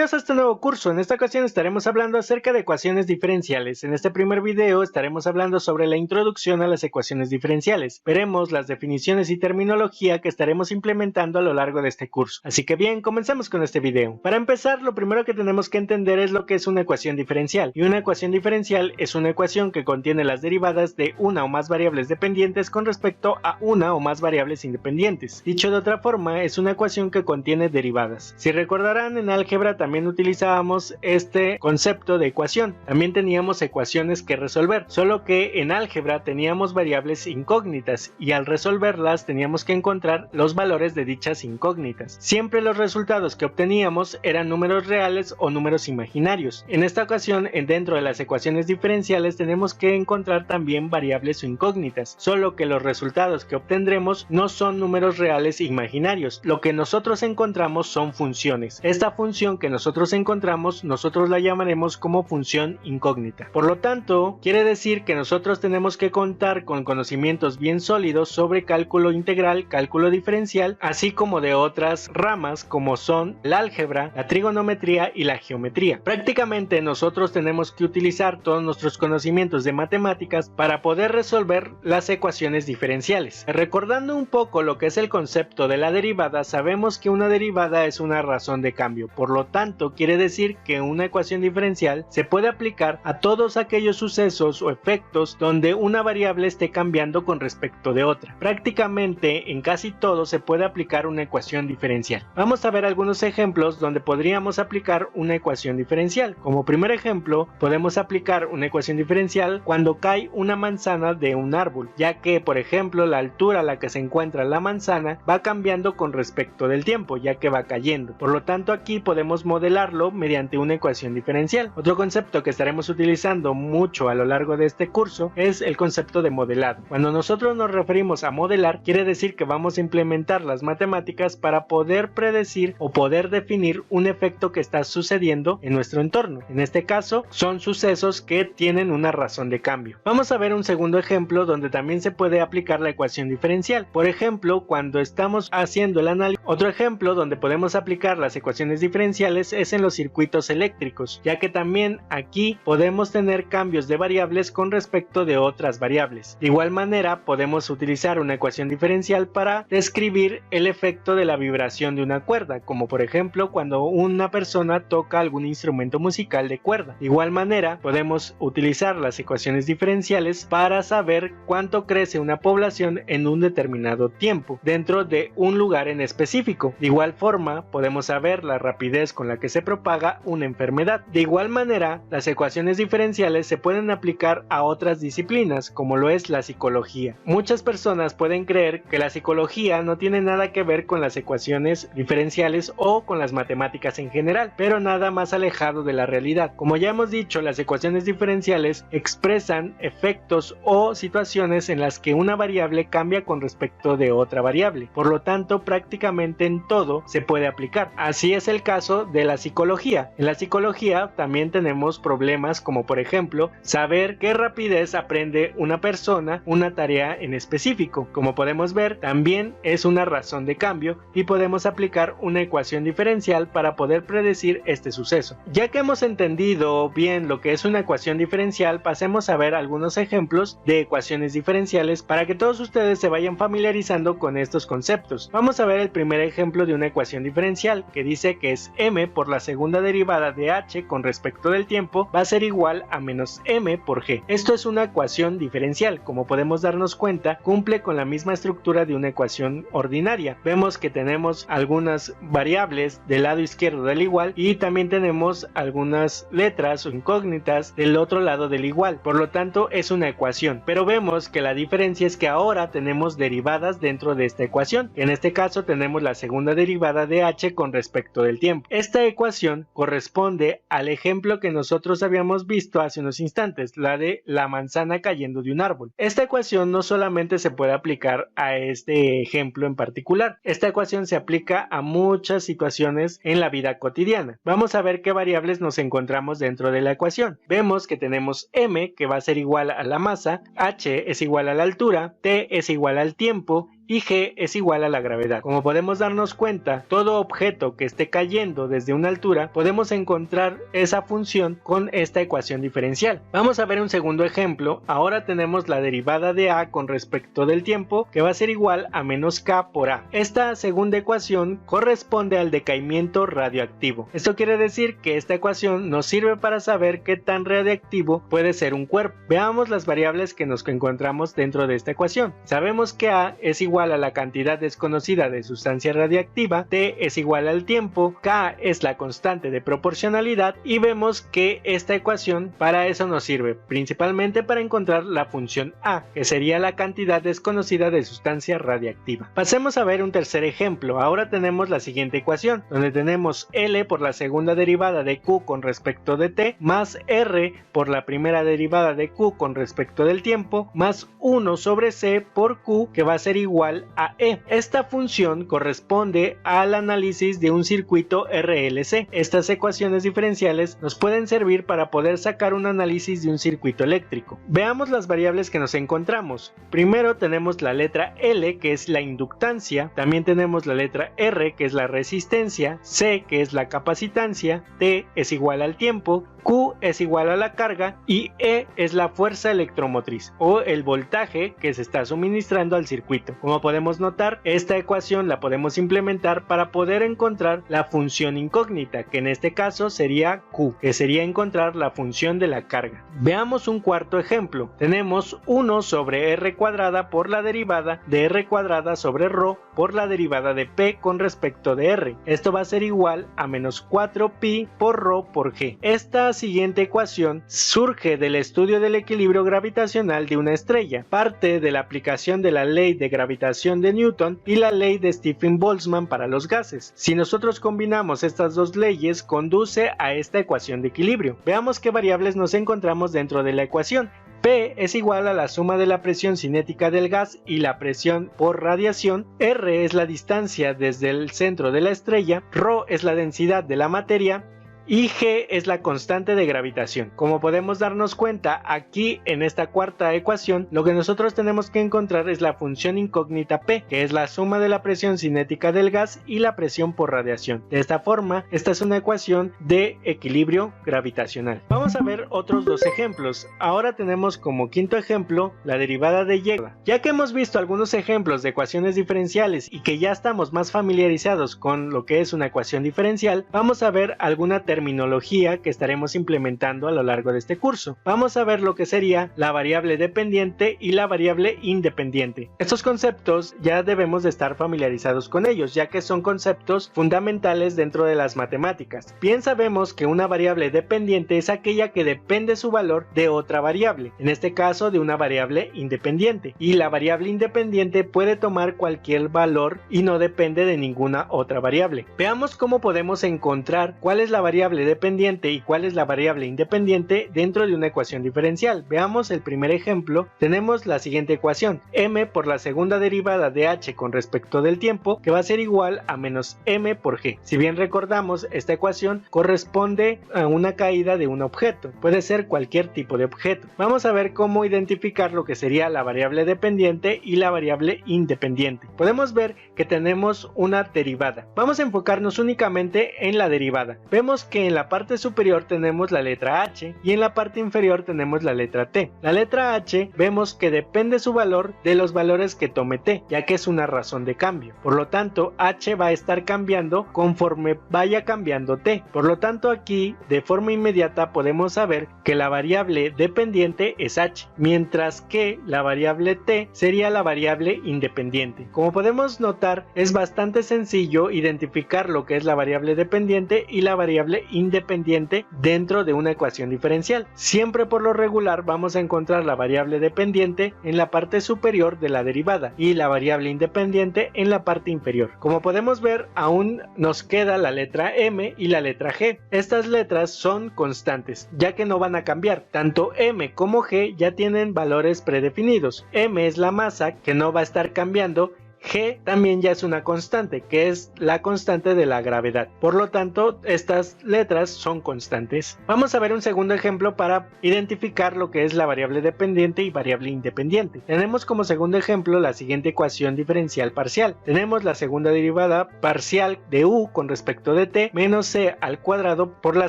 Bienvenidos a este nuevo curso. En esta ocasión estaremos hablando acerca de ecuaciones diferenciales. En este primer video estaremos hablando sobre la introducción a las ecuaciones diferenciales. Veremos las definiciones y terminología que estaremos implementando a lo largo de este curso. Así que bien, comencemos con este video. Para empezar, lo primero que tenemos que entender es lo que es una ecuación diferencial. Y una ecuación diferencial es una ecuación que contiene las derivadas de una o más variables dependientes con respecto a una o más variables independientes. Dicho de otra forma, es una ecuación que contiene derivadas. Si recordarán, en álgebra también utilizábamos este concepto de ecuación. También teníamos ecuaciones que resolver, solo que en álgebra teníamos variables incógnitas y al resolverlas teníamos que encontrar los valores de dichas incógnitas. Siempre los resultados que obteníamos eran números reales o números imaginarios. En esta ocasión, dentro de las ecuaciones diferenciales tenemos que encontrar también variables o incógnitas, solo que los resultados que obtendremos no son números reales e imaginarios. Lo que nosotros encontramos son funciones. Esta función que nosotros encontramos, nosotros la llamaremos como función incógnita. Por lo tanto, quiere decir que nosotros tenemos que contar con conocimientos bien sólidos sobre cálculo integral, cálculo diferencial, así como de otras ramas como son el álgebra, la trigonometría y la geometría. Prácticamente nosotros tenemos que utilizar todos nuestros conocimientos de matemáticas para poder resolver las ecuaciones diferenciales. Recordando un poco lo que es el concepto de la derivada, sabemos que una derivada es una razón de cambio. Por lo tanto, quiere decir que una ecuación diferencial se puede aplicar a todos aquellos sucesos o efectos donde una variable esté cambiando con respecto de otra. Prácticamente en casi todo se puede aplicar una ecuación diferencial. Vamos a ver algunos ejemplos donde podríamos aplicar una ecuación diferencial. Como primer ejemplo, podemos aplicar una ecuación diferencial cuando cae una manzana de un árbol, ya que, por ejemplo, la altura a la que se encuentra la manzana va cambiando con respecto del tiempo, ya que va cayendo. Por lo tanto, aquí podemos modelarlo mediante una ecuación diferencial. Otro concepto que estaremos utilizando mucho a lo largo de este curso es el concepto de modelado. Cuando nosotros nos referimos a modelar, quiere decir que vamos a implementar las matemáticas para poder predecir o poder definir un efecto que está sucediendo en nuestro entorno. En este caso, son sucesos que tienen una razón de cambio. Vamos a ver un segundo ejemplo donde también se puede aplicar la ecuación diferencial. Por ejemplo, cuando estamos haciendo el análisis. Otro ejemplo donde podemos aplicar las ecuaciones diferenciales es en los circuitos eléctricos, ya que también aquí podemos tener cambios de variables con respecto de otras variables. De igual manera, podemos utilizar una ecuación diferencial para describir el efecto de la vibración de una cuerda, como por ejemplo cuando una persona toca algún instrumento musical de cuerda. De igual manera, podemos utilizar las ecuaciones diferenciales para saber cuánto crece una población en un determinado tiempo, dentro de un lugar en específico. De igual forma, podemos saber la rapidez con la que se propaga una enfermedad. De igual manera, las ecuaciones diferenciales se pueden aplicar a otras disciplinas, como lo es la psicología. Muchas personas pueden creer que la psicología no tiene nada que ver con las ecuaciones diferenciales o con las matemáticas en general, pero nada más alejado de la realidad. Como ya hemos dicho, las ecuaciones diferenciales expresan efectos o situaciones en las que una variable cambia con respecto de otra variable. Por lo tanto, prácticamente en todo se puede aplicar. Así es el caso de la psicología. En la psicología también tenemos problemas como por ejemplo saber qué rapidez aprende una persona una tarea en específico. Como podemos ver, también es una razón de cambio y podemos aplicar una ecuación diferencial para poder predecir este suceso. Ya que hemos entendido bien lo que es una ecuación diferencial, pasemos a ver algunos ejemplos de ecuaciones diferenciales para que todos ustedes se vayan familiarizando con estos conceptos. Vamos a ver el primer ejemplo de una ecuación diferencial que dice que es m por la segunda derivada de h con respecto del tiempo va a ser igual a menos m por g. Esto es una ecuación diferencial. Como podemos darnos cuenta, cumple con la misma estructura de una ecuación ordinaria. Vemos que tenemos algunas variables del lado izquierdo del igual y también tenemos algunas letras o incógnitas del otro lado del igual. Por lo tanto, es una ecuación. Pero vemos que la diferencia es que ahora tenemos derivadas dentro de esta ecuación. En este caso tenemos la segunda derivada de h con respecto del tiempo. Esta ecuación corresponde al ejemplo que nosotros habíamos visto hace unos instantes, la de la manzana cayendo de un árbol. Esta ecuación no solamente se puede aplicar a este ejemplo en particular, esta ecuación se aplica a muchas situaciones en la vida cotidiana. Vamos a ver qué variables nos encontramos dentro de la ecuación. Vemos que tenemos m, que va a ser igual a la masa, h es igual a la altura, t es igual al tiempo y G es igual a la gravedad. Como podemos darnos cuenta, todo objeto que esté cayendo desde una altura, podemos encontrar esa función con esta ecuación diferencial. Vamos a ver un segundo ejemplo. Ahora tenemos la derivada de A con respecto del tiempo, que va a ser igual a menos K por A. Esta segunda ecuación corresponde al decaimiento radioactivo. Esto quiere decir que esta ecuación nos sirve para saber qué tan radiactivo puede ser un cuerpo. Veamos las variables que nos encontramos dentro de esta ecuación. Sabemos que A es igual a la cantidad desconocida de sustancia radiactiva, T es igual al tiempo, K es la constante de proporcionalidad y vemos que esta ecuación para eso nos sirve, principalmente para encontrar la función A, que sería la cantidad desconocida de sustancia radiactiva. Pasemos a ver un tercer ejemplo. Ahora tenemos la siguiente ecuación, donde tenemos L por la segunda derivada de Q con respecto de T, más R por la primera derivada de Q con respecto del tiempo, más 1 sobre C por Q, que va a ser igual a E. Esta función corresponde al análisis de un circuito RLC. Estas ecuaciones diferenciales nos pueden servir para poder sacar un análisis de un circuito eléctrico. Veamos las variables que nos encontramos. Primero tenemos la letra L, que es la inductancia, también tenemos la letra R, que es la resistencia, C, que es la capacitancia, T es igual al tiempo, Q es igual a la carga y E es la fuerza electromotriz o el voltaje que se está suministrando al circuito. Como podemos notar, esta ecuación la podemos implementar para poder encontrar la función incógnita, que en este caso sería Q, que sería encontrar la función de la carga. Veamos un cuarto ejemplo. Tenemos 1 sobre R cuadrada por la derivada de R cuadrada sobre ρ por la derivada de P con respecto de R. Esto va a ser igual a menos 4pi por ρ por G. Esta siguiente ecuación surge del estudio del equilibrio gravitacional de una estrella, parte de la aplicación de la ley de gravitación de Newton y la ley de Stephen-Boltzmann para los gases. Si nosotros combinamos estas dos leyes, conduce a esta ecuación de equilibrio. Veamos qué variables nos encontramos dentro de la ecuación. P es igual a la suma de la presión cinética del gas y la presión por radiación, R es la distancia desde el centro de la estrella, ρ es la densidad de la materia, y G es la constante de gravitación. Como podemos darnos cuenta, aquí en esta cuarta ecuación, lo que nosotros tenemos que encontrar es la función incógnita P, que es la suma de la presión cinética del gas y la presión por radiación. De esta forma, esta es una ecuación de equilibrio gravitacional. Vamos a ver otros dos ejemplos. Ahora tenemos como quinto ejemplo la derivada de Y. Ya que hemos visto algunos ejemplos de ecuaciones diferenciales y que ya estamos más familiarizados con lo que es una ecuación diferencial, vamos a ver alguna terminología que estaremos implementando a lo largo de este curso. Vamos a ver lo que sería la variable dependiente y la variable independiente. Estos conceptos ya debemos de estar familiarizados con ellos, ya que son conceptos fundamentales dentro de las matemáticas. Bien sabemos que una variable dependiente es aquella que depende su valor de otra variable, en este caso de una variable independiente, y la variable independiente puede tomar cualquier valor y no depende de ninguna otra variable. Veamos cómo podemos encontrar cuál es la variable dependiente y cuál es la variable independiente dentro de una ecuación diferencial. Veamos el primer ejemplo. Tenemos la siguiente ecuación, m por la segunda derivada de h con respecto del tiempo, que va a ser igual a menos m por g. Si bien recordamos, esta ecuación corresponde a una caída de un objeto, puede ser cualquier tipo de objeto. Vamos a ver cómo identificar lo que sería la variable dependiente y la variable independiente. Podemos ver que tenemos una derivada. Vamos a enfocarnos únicamente en la derivada. Vemos que en la parte superior tenemos la letra h y en la parte inferior tenemos la letra t. La letra h vemos que depende su valor de los valores que tome t, ya que es una razón de cambio. Por lo tanto, h va a estar cambiando conforme vaya cambiando t. Por lo tanto, aquí de forma inmediata podemos saber que la variable dependiente es h, mientras que la variable t sería la variable independiente. Como podemos notar, es bastante sencillo identificar lo que es la variable dependiente y la variable independiente dentro de una ecuación diferencial. Siempre por lo regular vamos a encontrar la variable dependiente en la parte superior de la derivada y la variable independiente en la parte inferior. Como podemos ver, aún nos queda la letra m y la letra g. Estas letras son constantes, ya que no van a cambiar. Tanto m como g ya tienen valores predefinidos. M es la masa, que no va a estar cambiando. G también ya es una constante, que es la constante de la gravedad. Por lo tanto, estas letras son constantes. Vamos a ver un segundo ejemplo para identificar lo que es la variable dependiente y variable independiente. Tenemos como segundo ejemplo la siguiente ecuación diferencial parcial. Tenemos la segunda derivada parcial de u con respecto de t menos c al cuadrado por la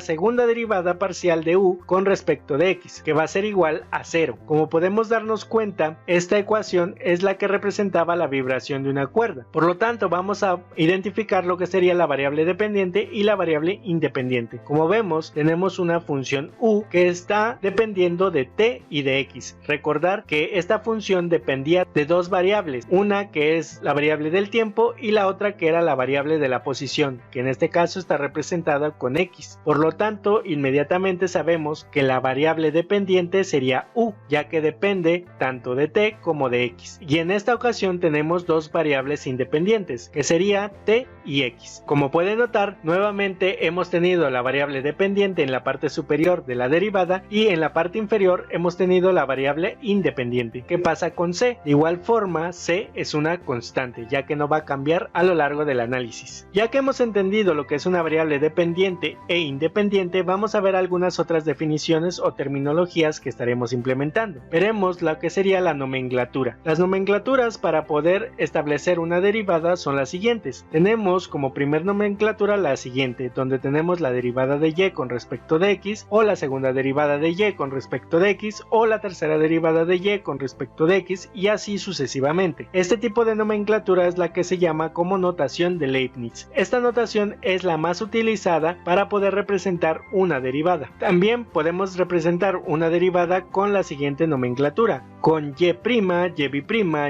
segunda derivada parcial de u con respecto de x, que va a ser igual a 0. Como podemos darnos cuenta, esta ecuación es la que representaba la vibración de una cuerda. Por lo tanto, vamos a identificar lo que sería la variable dependiente y la variable independiente. Como vemos, tenemos una función u que está dependiendo de t y de x. Recordar que esta función dependía de dos variables, una que es la variable del tiempo y la otra que era la variable de la posición, que en este caso está representada con x. Por lo tanto, inmediatamente sabemos que la variable dependiente sería u, ya que depende tanto de t como de x. Y en esta ocasión tenemos dos variables independientes, que sería t y x. Como pueden notar, nuevamente hemos tenido la variable dependiente en la parte superior de la derivada y en la parte inferior hemos tenido la variable independiente. ¿Qué pasa con c? De igual forma, c es una constante, ya que no va a cambiar a lo largo del análisis. Ya que hemos entendido lo que es una variable dependiente e independiente, vamos a ver algunas otras definiciones o terminologías que estaremos implementando. Veremos lo que sería la nomenclatura. Las nomenclaturas para poder establecer una derivada son las siguientes. Tenemos como primer nomenclatura la siguiente, donde tenemos la derivada de y con respecto de x, o la segunda derivada de y con respecto de x, o la tercera derivada de y con respecto de x, y así sucesivamente. Este tipo de nomenclatura es la que se llama como notación de Leibniz. Esta notación es la más utilizada para poder representar una derivada. También podemos representar una derivada con la siguiente nomenclatura, con y', y bi',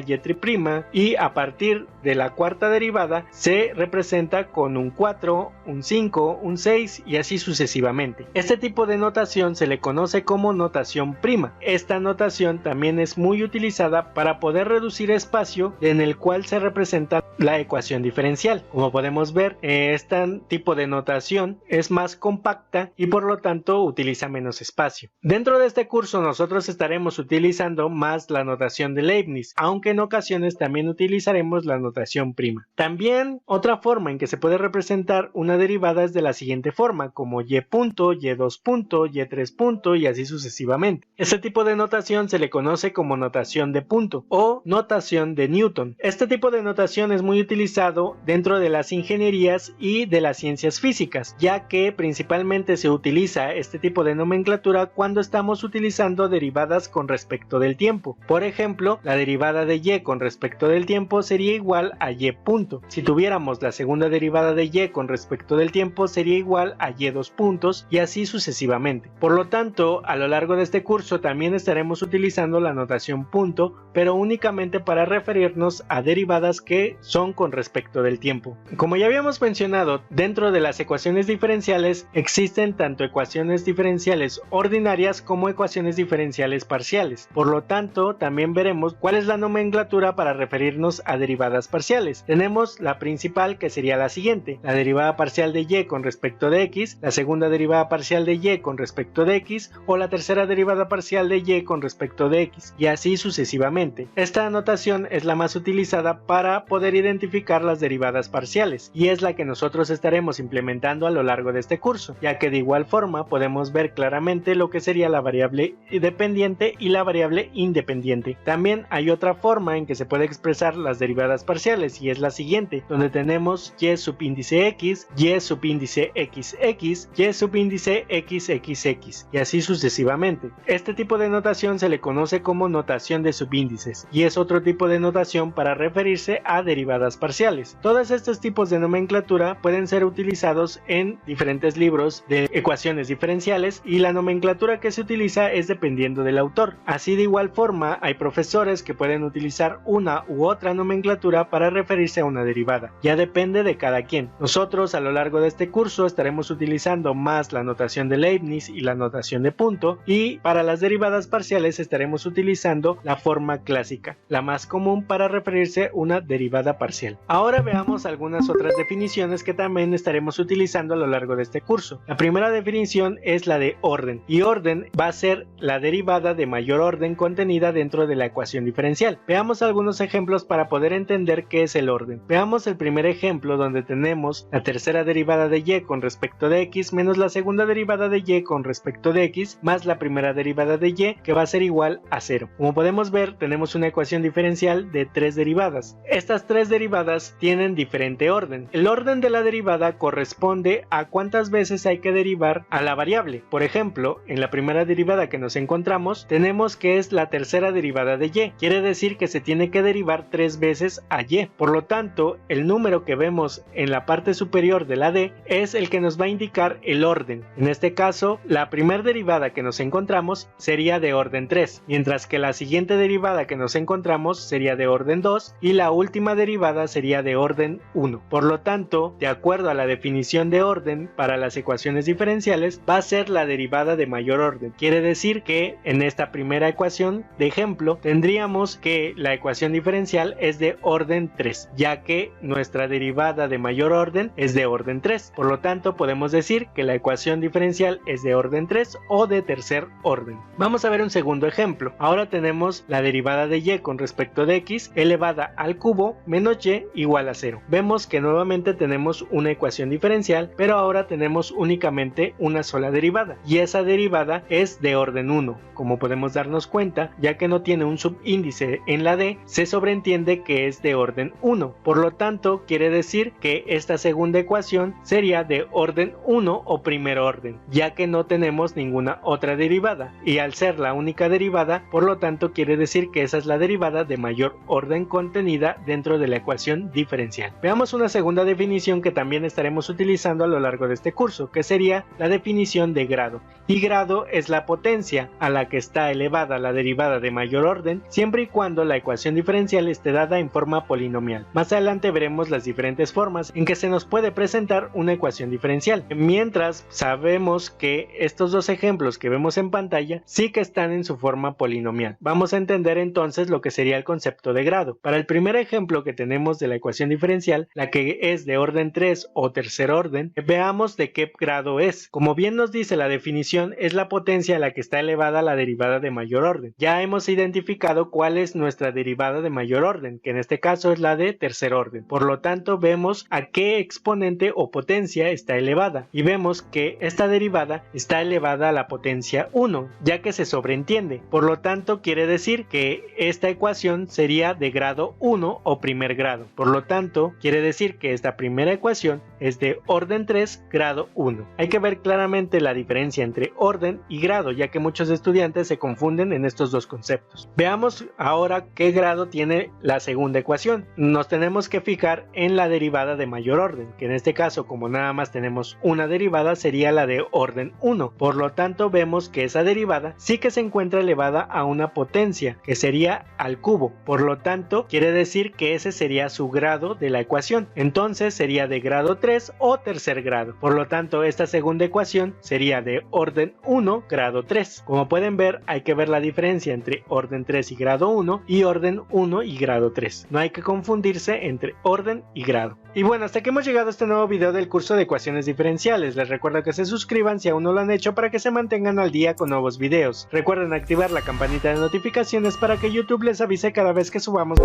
y tri', y a partir de la cuarta derivada se representa con un 4, un 5, un 6 y así sucesivamente. Este tipo de notación se le conoce como notación prima. Esta notación también es muy utilizada para poder reducir espacio en el cual se representa la ecuación diferencial. Como podemos ver, este tipo de notación es más compacta y por lo tanto utiliza menos espacio. Dentro de este curso nosotros estaremos utilizando más la notación de Leibniz, aunque en ocasiones también utilizaremos la notación prima. También otra forma en que se puede representar una derivada es de la siguiente forma, como y punto, y2 punto, y3 punto y así sucesivamente. Este tipo de notación se le conoce como notación de punto o notación de Newton. Este tipo de notación es muy utilizado dentro de las ingenierías y de las ciencias físicas, ya que principalmente se utiliza este tipo de nomenclatura cuando estamos utilizando derivadas con respecto del tiempo. Por ejemplo, la derivada de y con respecto del tiempo sería igual a y punto. Si tuviéramos la segunda derivada de y con respecto del tiempo sería igual a y2 puntos y así sucesivamente. Por lo tanto, a lo largo de este curso también estaremos utilizando la notación punto, pero únicamente para referirnos a derivadas que son con respecto del tiempo. Como ya habíamos mencionado, dentro de las ecuaciones diferenciales existen tanto ecuaciones diferenciales ordinarias como ecuaciones diferenciales parciales. Por lo tanto, también veremos cuál es la nomenclatura para referirnos a derivadas parciales. Tenemos la principal, que sería la siguiente: la derivada parcial de y con respecto de x, la segunda derivada parcial de y con respecto de x o la tercera derivada parcial de y con respecto de x, y así sucesivamente. Esta notación es la más utilizada para poder identificar las derivadas parciales y es la que nosotros estaremos implementando a lo largo de este curso, ya que de igual forma podemos ver claramente lo que sería la variable dependiente y la variable independiente. También hay otra forma en que se puede expresar las derivadas parciales y es la siguiente, donde tenemos y subíndice x, y subíndice xx, y subíndice xxx y así sucesivamente. Este tipo de notación se le conoce como notación de subíndices y es otro tipo de notación para referirse a derivadas parciales. Todos estos tipos de nomenclatura pueden ser utilizados en diferentes libros de ecuaciones diferenciales y la nomenclatura que se utiliza es dependiendo del autor. Así de igual forma hay profesores que pueden utilizar una u otra nomenclatura para referirse a una derivada. Ya depende de cada quien. Nosotros a lo largo de este curso estaremos utilizando más la notación de Leibniz y la notación de punto, y para las derivadas parciales estaremos utilizando la forma clásica, la más común para referirse a una derivada parcial. Ahora veamos algunas otras definiciones que también estaremos utilizando a lo largo de este curso. La primera definición es la de orden, y orden va a ser la derivada de mayor orden contenida dentro de la ecuación diferencial. Veamos algunos ejemplos para poder poder entender qué es el orden. Veamos el primer ejemplo donde tenemos la tercera derivada de y con respecto de x menos la segunda derivada de y con respecto de x más la primera derivada de y, que va a ser igual a 0. Como podemos ver, tenemos una ecuación diferencial de 3 derivadas. Estas 3 derivadas tienen diferente orden. El orden de la derivada corresponde a cuántas veces hay que derivar a la variable. Por ejemplo, en la primera derivada que nos encontramos, tenemos que es la tercera derivada de y. Quiere decir que se tiene que derivar 3 veces a y. Por lo tanto, el número que vemos en la parte superior de la d es el que nos va a indicar el orden. En este caso, la primera derivada que nos encontramos sería de orden 3, mientras que la siguiente derivada que nos encontramos sería de orden 2 y la última derivada sería de orden 1. Por lo tanto, de acuerdo a la definición de orden para las ecuaciones diferenciales, va a ser la derivada de mayor orden. Quiere decir que en esta primera ecuación de ejemplo tendríamos que la ecuación diferencial es de orden 3, ya que nuestra derivada de mayor orden es de orden 3. Por lo tanto, podemos decir que la ecuación diferencial es de orden 3 o de tercer orden. Vamos a ver un segundo ejemplo. Ahora tenemos la derivada de y con respecto de x elevada al cubo menos y igual a 0. Vemos que nuevamente tenemos una ecuación diferencial, pero ahora tenemos únicamente una sola derivada, y esa derivada es de orden 1. Como podemos darnos cuenta, ya que no tiene un subíndice en la d, se sobreentiende que es de orden 1. Por lo tanto, quiere decir que esta segunda ecuación sería de orden 1 o primer orden, ya que no tenemos ninguna otra derivada, y al ser la única derivada, por lo tanto quiere decir que esa es la derivada de mayor orden contenida dentro de la ecuación diferencial. Veamos una segunda definición que también estaremos utilizando a lo largo de este curso, que sería la definición de grado. Y grado es la potencia a la que está elevada la derivada de mayor orden, siempre y cuando la ecuación diferencial esté dada en forma polinomial. Más adelante veremos las diferentes formas en que se nos puede presentar una ecuación diferencial. Mientras sabemos que estos dos ejemplos que vemos en pantalla sí que están en su forma polinomial. Vamos a entender entonces lo que sería el concepto de grado. Para el primer ejemplo que tenemos de la ecuación diferencial, la que es de orden 3 o tercer orden, veamos de qué grado es. Como bien nos dice la definición, es la potencia a la que está elevada la derivada de mayor orden. Ya hemos identificado cuál es nuestra derivada de mayor orden, que en este caso es la de tercer orden. Por lo tanto, vemos a qué exponente o potencia está elevada, y vemos que esta derivada está elevada a la potencia 1, ya que se sobreentiende. Por lo tanto, quiere decir que esta ecuación sería de grado 1 o primer grado. Por lo tanto, quiere decir que esta primera ecuación es de orden 3, grado 1. Hay que ver claramente la diferencia entre orden y grado, ya que muchos estudiantes se confunden en estos dos conceptos. Veamos ahora qué grado tiene la segunda ecuación. Nos tenemos que fijar en la derivada de mayor orden, que en este caso, como nada más tenemos una derivada, sería la de orden 1. Por lo tanto, vemos que esa derivada sí que se encuentra elevada a una potencia, que sería al cubo. Por lo tanto, quiere decir que ese sería su grado de la ecuación. Entonces sería de grado 3 o tercer grado. Por lo tanto, esta segunda ecuación sería de orden 1, grado 3. Como pueden ver, hay que ver la diferencia entre orden 3 y grado 1 y orden 1 y grado 3. No hay que confundirse entre orden y grado. Y bueno, hasta que hemos llegado a este nuevo video del curso de ecuaciones diferenciales. Les recuerdo que se suscriban si aún no lo han hecho para que se mantengan al día con nuevos videos. Recuerden activar la campanita de notificaciones para que YouTube les avise cada vez que subamos